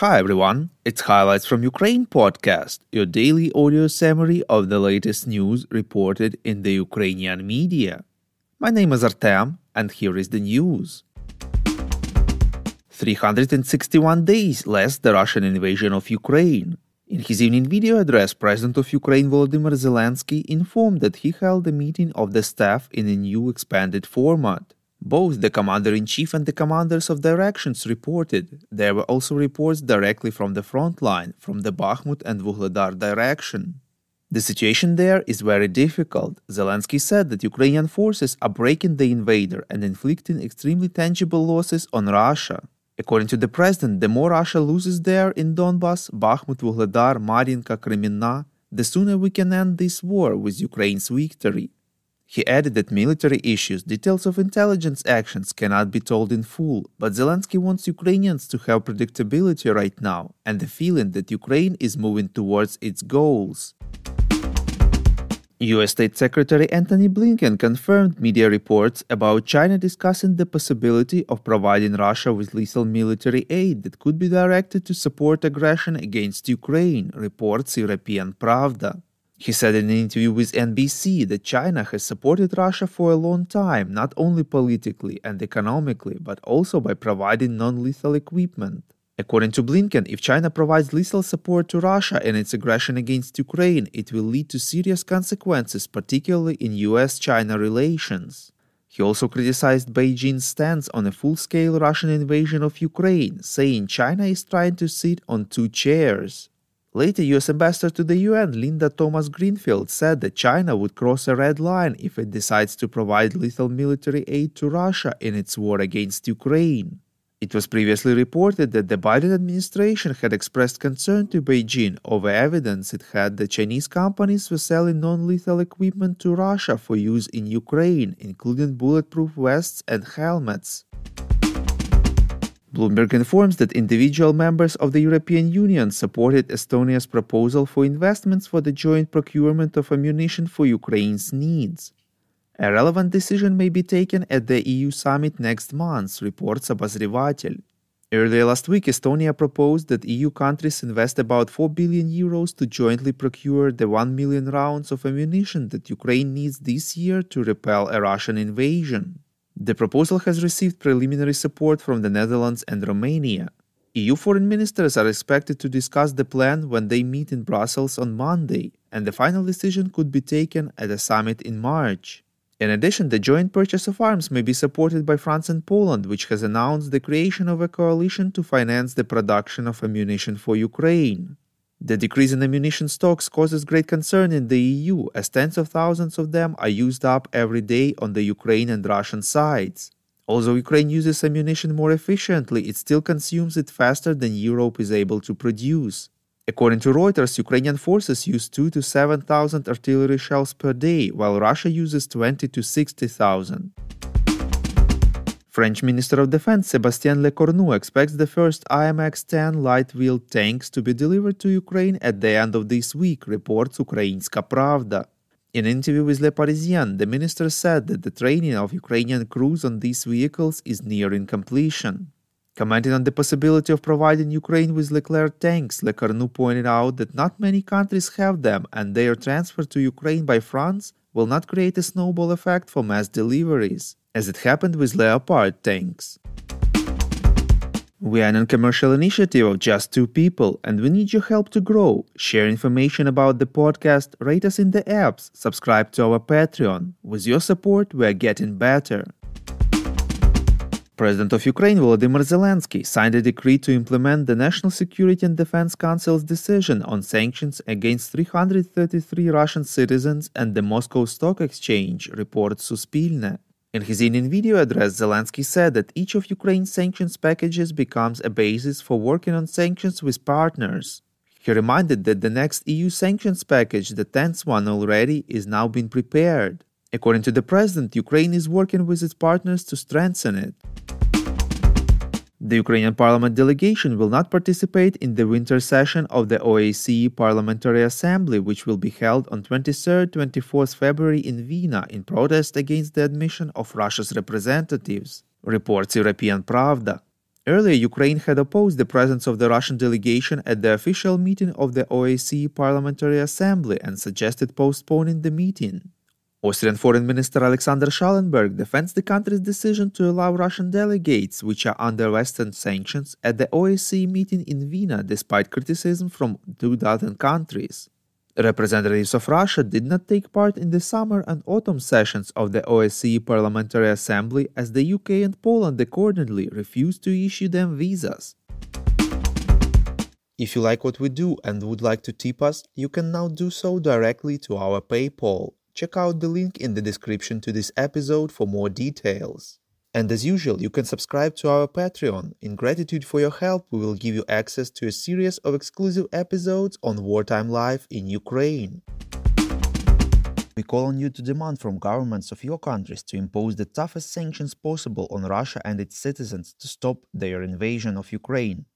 Hi everyone, it's Highlights from Ukraine podcast, your daily audio summary of the latest news reported in the Ukrainian media. My name is Artem, and here is the news. 361 days less the Russian invasion of Ukraine. In his evening video address, President of Ukraine Volodymyr Zelensky informed that he held a meeting of the staff in a new expanded format. Both the commander-in-chief and the commanders of directions reported. There were also reports directly from the front line, from the Bakhmut and Vuhledar direction. The situation there is very difficult. Zelensky said that Ukrainian forces are breaking the invader and inflicting extremely tangible losses on Russia. According to the president, the more Russia loses there in Donbass, Bakhmut, Vuhledar, Marinka, Kreminna, the sooner we can end this war with Ukraine's victory. He added that military issues, details of intelligence actions cannot be told in full, but Zelensky wants Ukrainians to have predictability right now and the feeling that Ukraine is moving towards its goals. US State Secretary Antony Blinken confirmed media reports about China discussing the possibility of providing Russia with lethal military aid that could be directed to support aggression against Ukraine, reports European Pravda. He said in an interview with NBC that China has supported Russia for a long time, not only politically and economically, but also by providing non-lethal equipment. According to Blinken, if China provides lethal support to Russia in its aggression against Ukraine, it will lead to serious consequences, particularly in US-China relations. He also criticized Beijing's stance on a full-scale Russian invasion of Ukraine, saying China is trying to sit on two chairs. Later, US Ambassador to the UN Linda Thomas-Greenfield said that China would cross a red line if it decides to provide lethal military aid to Russia in its war against Ukraine. It was previously reported that the Biden administration had expressed concern to Beijing over evidence it had that Chinese companies were selling non-lethal equipment to Russia for use in Ukraine, including bulletproof vests and helmets. Bloomberg informs that individual members of the European Union supported Estonia's proposal for investments for the joint procurement of ammunition for Ukraine's needs. A relevant decision may be taken at the EU summit next month, reports Obozrevatelь. Earlier last week, Estonia proposed that EU countries invest about 4 billion euros to jointly procure the 1 million rounds of ammunition that Ukraine needs this year to repel a Russian invasion. The proposal has received preliminary support from the Netherlands and Romania. EU foreign ministers are expected to discuss the plan when they meet in Brussels on Monday, and the final decision could be taken at a summit in March. In addition, the joint purchase of arms may be supported by France and Poland, which has announced the creation of a coalition to finance the production of ammunition for Ukraine. The decrease in ammunition stocks causes great concern in the EU, as tens of thousands of them are used up every day on the Ukraine and Russian sides. Although Ukraine uses ammunition more efficiently, it still consumes it faster than Europe is able to produce. According to Reuters, Ukrainian forces use 2,000 to 7,000 artillery shells per day, while Russia uses 20,000 to 60,000. French Minister of Defense Sébastien Lecornu expects the first AMX-10 light-wheeled tanks to be delivered to Ukraine at the end of this week, reports Ukrainska Pravda. In an interview with Le Parisien, the minister said that the training of Ukrainian crews on these vehicles is nearing completion. Commenting on the possibility of providing Ukraine with Leclerc tanks, Lecornu pointed out that not many countries have them, and their transfer to Ukraine by France will not create a snowball effect for mass deliveries, as it happened with Leopard tanks. We are a non-commercial initiative of just two people, and we need your help to grow. Share information about the podcast, rate us in the apps, subscribe to our Patreon. With your support, we are getting better. President of Ukraine Volodymyr Zelensky signed a decree to implement the National Security and Defense Council's decision on sanctions against 333 Russian citizens and the Moscow Stock Exchange, reports Suspilne. In his evening video address, Zelensky said that each of Ukraine's sanctions packages becomes a basis for working on sanctions with partners. He reminded that the next EU sanctions package, the 10th one already, is now being prepared. According to the president, Ukraine is working with its partners to strengthen it. The Ukrainian parliament delegation will not participate in the winter session of the OSCE Parliamentary Assembly, which will be held on 23rd-24th February in Vienna in protest against the admission of Russia's representatives, reports European Pravda. Earlier, Ukraine had opposed the presence of the Russian delegation at the official meeting of the OSCE Parliamentary Assembly and suggested postponing the meeting. Austrian Foreign Minister Alexander Schallenberg defends the country's decision to allow Russian delegates, which are under Western sanctions, at the OSCE meeting in Vienna despite criticism from 2 countries. Representatives of Russia did not take part in the summer and autumn sessions of the OSCE Parliamentary Assembly as the UK and Poland accordingly refused to issue them visas. If you like what we do and would like to tip us, you can now do so directly to our PayPal. Check out the link in the description to this episode for more details. And as usual, you can subscribe to our Patreon. In gratitude for your help, we will give you access to a series of exclusive episodes on wartime life in Ukraine. We call on you to demand from governments of your countries to impose the toughest sanctions possible on Russia and its citizens to stop their invasion of Ukraine.